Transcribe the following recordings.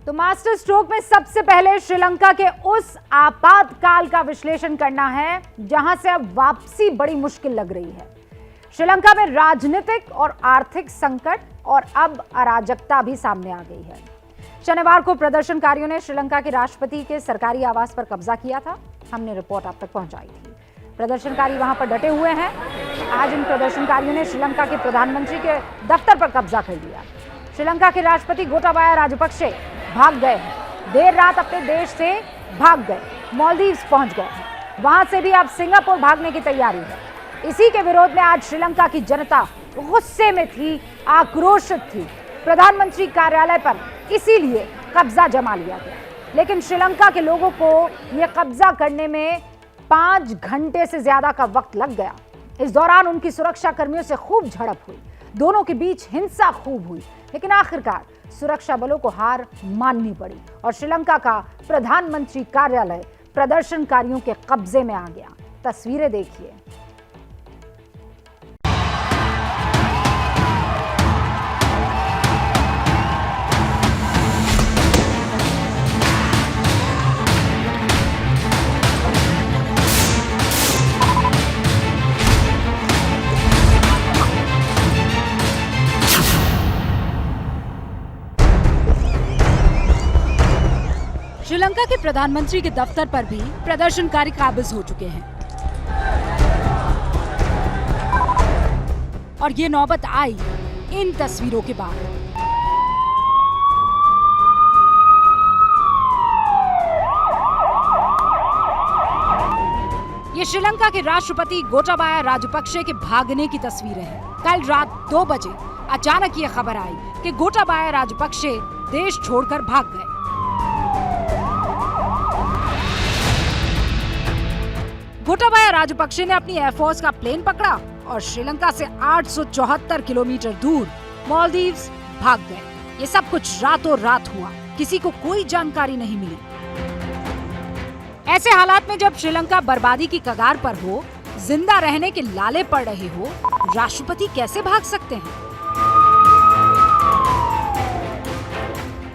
तो master stroke में सबसे पहले श्रीलंका के उस आपातकाल का विश्लेषण करना है जहां से अब वापसी बड़ी मुश्किल लग रही है। श्रीलंका में राजनीतिक और आर्थिक संकट और अब अराजकता भी सामने आ गई है। शनिवार को प्रदर्शनकारियों ने श्रीलंका के राष्ट्रपति के सरकारी आवास पर कब्जा किया था। हमने रिपोर्ट आप तक पहुंचाई थी। प्रदर्शनकारी वहां पर डटे हुए हैं। आज इन प्रदर्शनकारियों ने श्रीलंका के प्रधानमंत्री के दफ्तर पर कब्जा कर लिया। श्रीलंका के राष्ट्रपति गोटाबाया राजपक्षे भाग गए हैं। देर रात अपने देश से भाग गए, मालदीव्स पहुंच गए हैं। वहां से भी अब सिंगापुर भागने की तैयारी है। इसी के विरोध में आज श्रीलंका की जनता गुस्से में थी, आक्रोशित थी। प्रधानमंत्री कार्यालय पर इसीलिए कब्जा जमा लिया गया, लेकिन श्रीलंका के लोगों को यह कब्जा करने में 5 घंटे से ज्यादा का वक्त लग गया। इस दौरान उनकी सुरक्षा कर्मियों से खूब झड़प हुई, दोनों के बीच हिंसा खूब हुई, लेकिन आखिरकार सुरक्षा बलों को हार माननी पड़ी और श्रीलंका का प्रधानमंत्री कार्यालय प्रदर्शनकारियों के कब्जे में आ गया। तस्वीरें देखिए। श्रीलंका के प्रधानमंत्री के दफ्तर पर भी प्रदर्शनकारी काबिज हो चुके हैं और ये नौबत आई इन तस्वीरों के बाद। ये श्रीलंका के राष्ट्रपति गोटाबाया राजपक्षे के भागने की तस्वीरें हैं। कल रात 2 बजे अचानक ये खबर आई कि गोटाबाया राजपक्षे देश छोड़कर भाग गए। गोटाबाया राजपक्षे ने अपनी एयरफोर्स का प्लेन पकड़ा और श्रीलंका से 874 किलोमीटर दूर मालदीव्स भाग गए। ये सब कुछ रातों रात हुआ, किसी को कोई जानकारी नहीं मिली। ऐसे हालात में जब श्रीलंका बर्बादी की कगार पर हो, जिंदा रहने के लाले पड़ रहे हो, राष्ट्रपति कैसे भाग सकते हैं?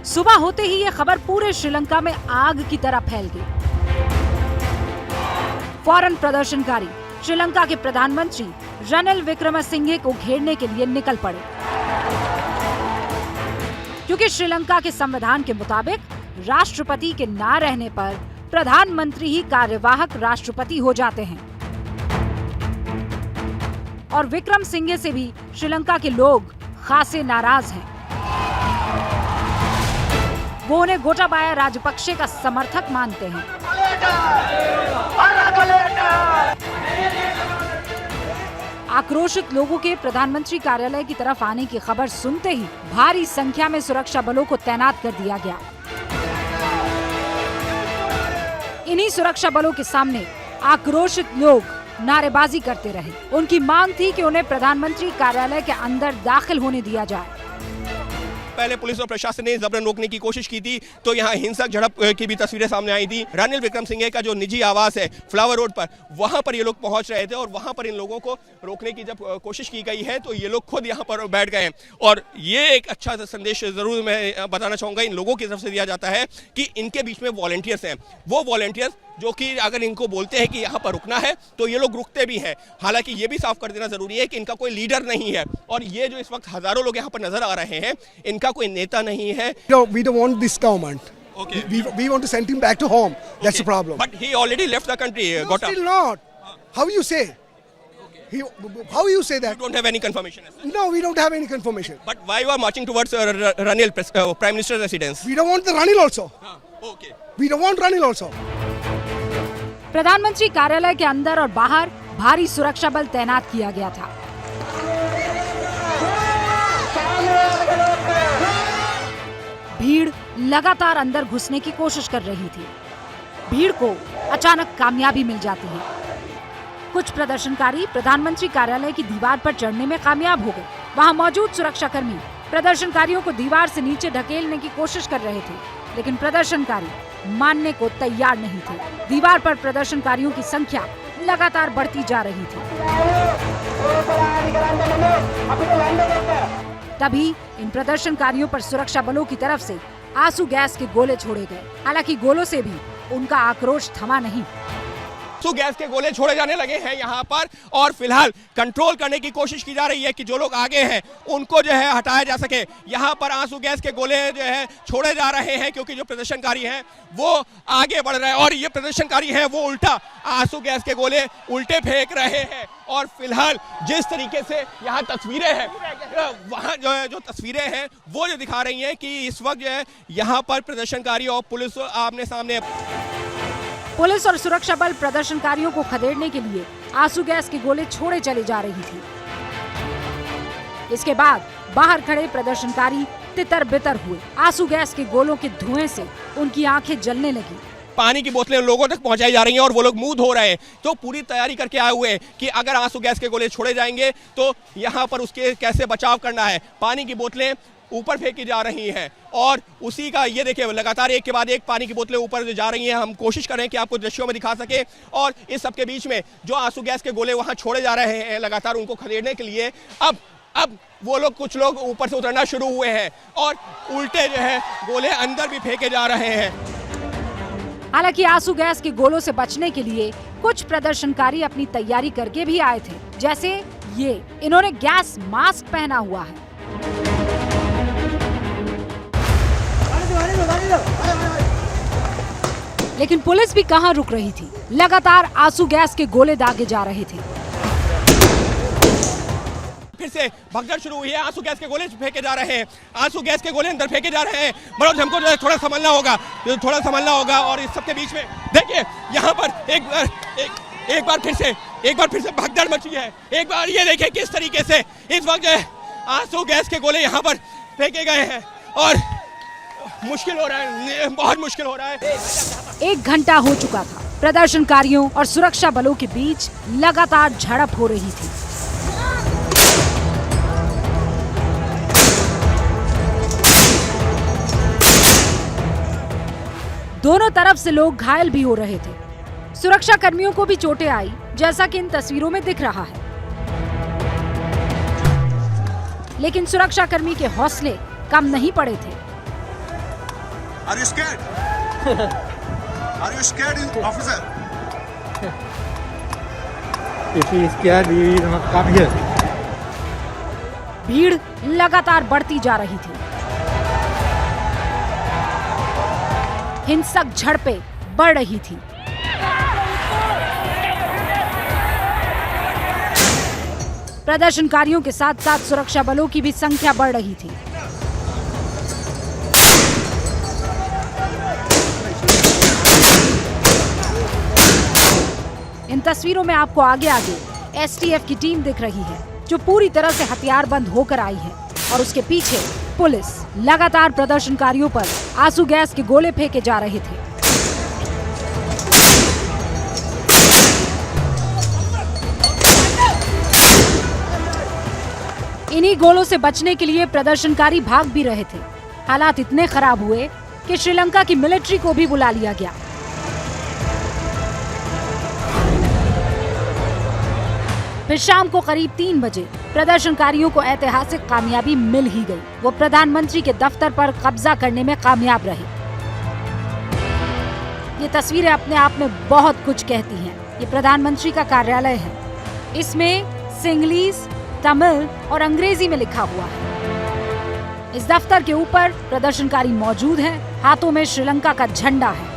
सुबह होते ही ये खबर पूरे श्रीलंका में आग की तरह फैल गई। फौरन प्रदर्शनकारी श्रीलंका के प्रधानमंत्री रनिल विक्रमसिंघे को घेरने के लिए निकल पड़े, क्योंकि श्रीलंका के संविधान के मुताबिक राष्ट्रपति के ना रहने पर प्रधानमंत्री ही कार्यवाहक राष्ट्रपति हो जाते हैं। और विक्रमसिंघे से भी श्रीलंका के लोग खासे नाराज हैं। वो उन्हें गोटाबाया राजपक्षे का समर्थक मानते हैं। आक्रोशित लोगों के प्रधानमंत्री कार्यालय की तरफ आने की खबर सुनते ही भारी संख्या में सुरक्षा बलों को तैनात कर दिया गया। इन्हीं सुरक्षा बलों के सामने आक्रोशित लोग नारेबाजी करते रहे। उनकी मांग थी कि उन्हें प्रधानमंत्री कार्यालय के अंदर दाखिल होने दिया जाए। पहले पुलिस और प्रशासन ने जबरन रोकने की कोशिश की थी, तो यहाँ हिंसक झड़प की भी तस्वीरें सामने आई थी। रनिल विक्रमसिंघे का जो निजी आवास है फ्लावर रोड पर, वहां पर ये लोग पहुंच रहे थे और वहां पर इन लोगों को रोकने की जब कोशिश की गई है तो ये लोग खुद यहाँ पर बैठ गए हैं। और ये एक अच्छा संदेश जरूर मैं बताना चाहूंगा इन लोगों की तरफ से दिया जाता है कि इनके बीच में वॉलंटियर्स हैं। वो वॉलंटियर्स जो कि अगर इनको बोलते हैं कि यहाँ पर रुकना है तो ये लोग रुकते भी हैं। हालांकि ये भी साफ कर देना जरूरी है कि इनका कोई लीडर नहीं है और ये जो इस वक्त हजारों लोग यहाँ पर नजर आ रहे हैं, इनका कोई नेता नहीं है। We don't want this government. Okay. We want to send him back to home. That's the problem. But he already left the country. No, still not. How you say? How you say that? You don't have any confirmation. No, we don't have any confirmation. But why you are marching towards Ranil, Prime Minister's residence? We don't want the Ranil also. Okay. We don't want Ranil also. प्रधानमंत्री कार्यालय के अंदर और बाहर भारी सुरक्षा बल तैनात किया गया था। भीड़ लगातार अंदर घुसने की कोशिश कर रही थी। भीड़ को अचानक कामयाबी मिल जाती है। कुछ प्रदर्शनकारी प्रधानमंत्री कार्यालय की दीवार पर चढ़ने में कामयाब हो गए। वहां मौजूद सुरक्षाकर्मी प्रदर्शनकारियों को दीवार से नीचे धकेलने की कोशिश कर रहे थे, लेकिन प्रदर्शनकारी मानने को तैयार नहीं थे। दीवार पर प्रदर्शनकारियों की संख्या लगातार बढ़ती जा रही थी। तभी इन प्रदर्शनकारियों पर सुरक्षा बलों की तरफ से आंसू गैस के गोले छोड़े गए। हालांकि गोलों से भी उनका आक्रोश थमा नहीं। आंसू गैस के गोले छोड़े जाने लगे हैं यहाँ पर और फिलहाल कंट्रोल करने की कोशिश की जा रही है कि जो लोग आगे हैं उनको जो है हटाया जा सके। यहाँ पर आंसू गैस के गोले जो है छोड़े जा रहे हैं क्योंकि जो प्रदर्शनकारी हैं वो आगे बढ़ रहे हैं और ये प्रदर्शनकारी हैं वो उल्टा आंसू गैस के गोले उल्टे फेंक रहे हैं। और फिलहाल जिस तरीके से यहाँ तस्वीरें हैं, वहाँ जो है जो तस्वीरें हैं वो जो दिखा रही हैं कि इस वक्त जो है यहाँ पर प्रदर्शनकारी और पुलिस आमने सामने। पुलिस और सुरक्षा बल प्रदर्शनकारियों को खदेड़ने के लिए आंसू गैस के गोले छोड़े चले जा रही थी। इसके बाद बाहर खड़े प्रदर्शनकारी तितर बितर हुए। आंसू गैस के गोलों के धुएं से उनकी आंखें जलने लगी। पानी की बोतलें लोगों तक पहुंचाई जा रही हैं और वो लोग मुंह धो रहे हैं। तो पूरी तैयारी करके आए हुए हैं कि अगर आंसू गैस के गोले छोड़े जाएंगे तो यहाँ पर उसके कैसे बचाव करना है। पानी की बोतलें ऊपर फेंकी जा रही हैं और उसी का ये देखिए लगातार एक के बाद एक पानी की बोतलें ऊपर जा रही हैं। हम कोशिश कर रहे हैं कि आपको दृश्यों में दिखा सके। और इस सब के बीच में जो आंसू गैस के गोले वहां छोड़े जा रहे हैं लगातार उनको खदेड़ने के लिए अब वो लोग कुछ लोग ऊपर से उतरना शुरू हुए हैं और उल्टे जो है गोले अंदर भी फेंके जा रहे हैं। हालांकि आंसू गैस के गोलों से बचने के लिए कुछ प्रदर्शनकारी अपनी तैयारी करके भी आए थे। जैसे ये, इन्होंने गैस मास्क पहना हुआ है। लेकिन पुलिस भी कहां रुक रही थी। लगातार आंसू गैस के गोले दागे जा रहे थे। फिर से भगदड़ शुरू हुई है। आंसू गैस के गोले फेंके जा रहे हैं, आंसू गैस के गोले अंदर फेंके जा रहे हैं। मनोज, हमको जो है थोड़ा संभलना होगा और इस सबके बीच में देखिए यहाँ पर एक बार फिर से भगदड़ मची है। एक बार ये देखिए किस तरीके से इस वक्त जो है आंसू गैस के गोले यहाँ पर फेंके गए हैं और मुश्किल हो रहा है, बहुत मुश्किल हो रहा है। 1 घंटा हो चुका था। प्रदर्शनकारियों और सुरक्षा बलों के बीच लगातार झड़प हो रही थी। दोनों तरफ से लोग घायल भी हो रहे थे। सुरक्षा कर्मियों को भी चोटें आई, जैसा कि इन तस्वीरों में दिख रहा है। लेकिन सुरक्षा कर्मी के हौसले कम नहीं पड़े थे। Are you scared? Are you scared, officer? If he is scared, he will not come here. भीड़ लगातार बढ़ती जा रही थी। हिंसक झड़पें बढ़ रही थी। प्रदर्शनकारियों के साथ साथ सुरक्षा बलों की भी संख्या बढ़ रही थी। इन तस्वीरों में आपको आगे एसटीएफ की टीम दिख रही है जो पूरी तरह से हथियारबंद होकर आई है और उसके पीछे पुलिस लगातार प्रदर्शनकारियों पर आंसू गैस के गोले फेंके जा रहे थे। इन्हीं गोलों से बचने के लिए प्रदर्शनकारी भाग भी रहे थे। हालात इतने खराब हुए कि श्रीलंका की मिलिट्री को भी बुला लिया गया। फिर शाम को करीब 3 बजे प्रदर्शनकारियों को ऐतिहासिक कामयाबी मिल ही गई। वो प्रधानमंत्री के दफ्तर पर कब्जा करने में कामयाब रहे। ये तस्वीरें अपने आप में बहुत कुछ कहती हैं। ये प्रधानमंत्री का कार्यालय है। इसमें सिंगलीस, तमिल और अंग्रेजी में लिखा हुआ है। इस दफ्तर के ऊपर प्रदर्शनकारी मौजूद हैं। हाथों में श्रीलंका का झंडा है।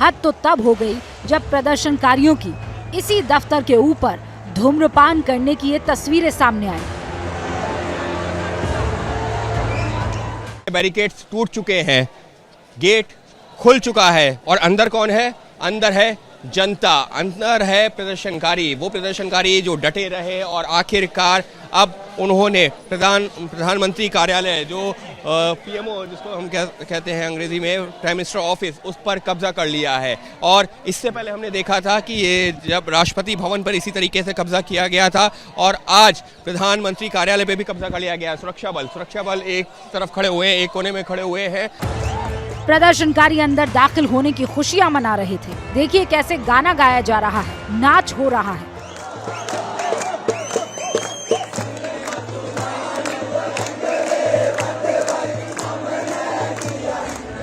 हद तो तब हो गई जब प्रदर्शनकारियों की इसी दफ्तर के ऊपर धूम्रपान करने की ये तस्वीरें सामने आई। बैरिकेड्स टूट चुके हैं, गेट खुल चुका है और अंदर कौन है? अंदर है जनता, अंदर है प्रदर्शनकारी। वो प्रदर्शनकारी जो डटे रहे और आखिरकार अब उन्होंने प्रधानमंत्री कार्यालय जो पीएमओ जिसको हम कहते हैं अंग्रेजी में प्राइम मिनिस्टर ऑफिस, उस पर कब्जा कर लिया है। और इससे पहले हमने देखा था कि ये जब राष्ट्रपति भवन पर इसी तरीके से कब्जा किया गया था और आज प्रधानमंत्री कार्यालय पे भी कब्जा कर लिया गया। सुरक्षा बल एक तरफ खड़े हुए हैं, एक कोने में खड़े हुए हैं। प्रदर्शनकारी अंदर दाखिल होने की खुशियां मना रहे थे। देखिए कैसे गाना गाया जा रहा है, नाच हो रहा है।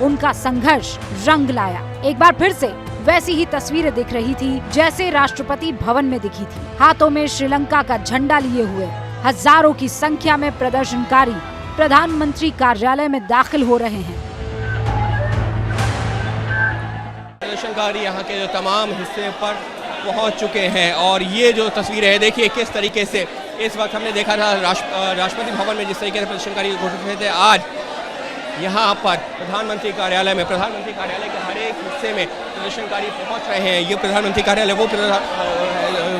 उनका संघर्ष रंग लाया। एक बार फिर से वैसी ही तस्वीरें दिख रही थी जैसे राष्ट्रपति भवन में दिखी थी। हाथों में श्रीलंका का झंडा लिए हुए हजारों की संख्या में प्रदर्शनकारी प्रधानमंत्री कार्यालय में दाखिल हो रहे हैं। प्रदर्शनकारी यहाँ के जो तमाम हिस्से पर पहुँच चुके हैं और ये जो तस्वीरें हैं, देखिए किस तरीके से इस वक्त हमने देखा था राष्ट्रपति भवन में जिस तरीके से प्रदर्शनकारी घोषित हुए थे, आज यहाँ पर प्रधानमंत्री कार्यालय के हर एक हिस्से में प्रदर्शनकारी पहुँच रहे हैं। ये प्रधानमंत्री कार्यालय वो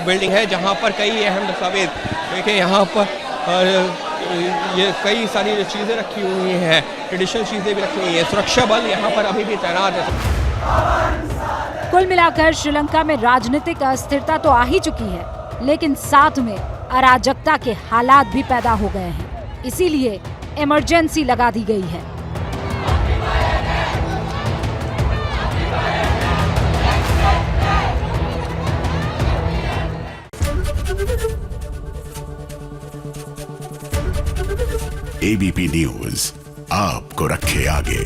बिल्डिंग है जहाँ पर कई अहम दस्तावेज, देखिए यहाँ पर ये कई सारी चीज़ें रखी हुई हैं, ट्रेडिशनल चीज़ें भी रखी हुई हैं। सुरक्षा बल यहाँ पर अभी भी तैनात है। कुल मिलाकर श्रीलंका में राजनीतिक अस्थिरता तो आ ही चुकी है, लेकिन साथ में अराजकता के हालात भी पैदा हो गए हैं। इसीलिए इमरजेंसी लगा दी गई है। एबीपी न्यूज आपको रखे आगे।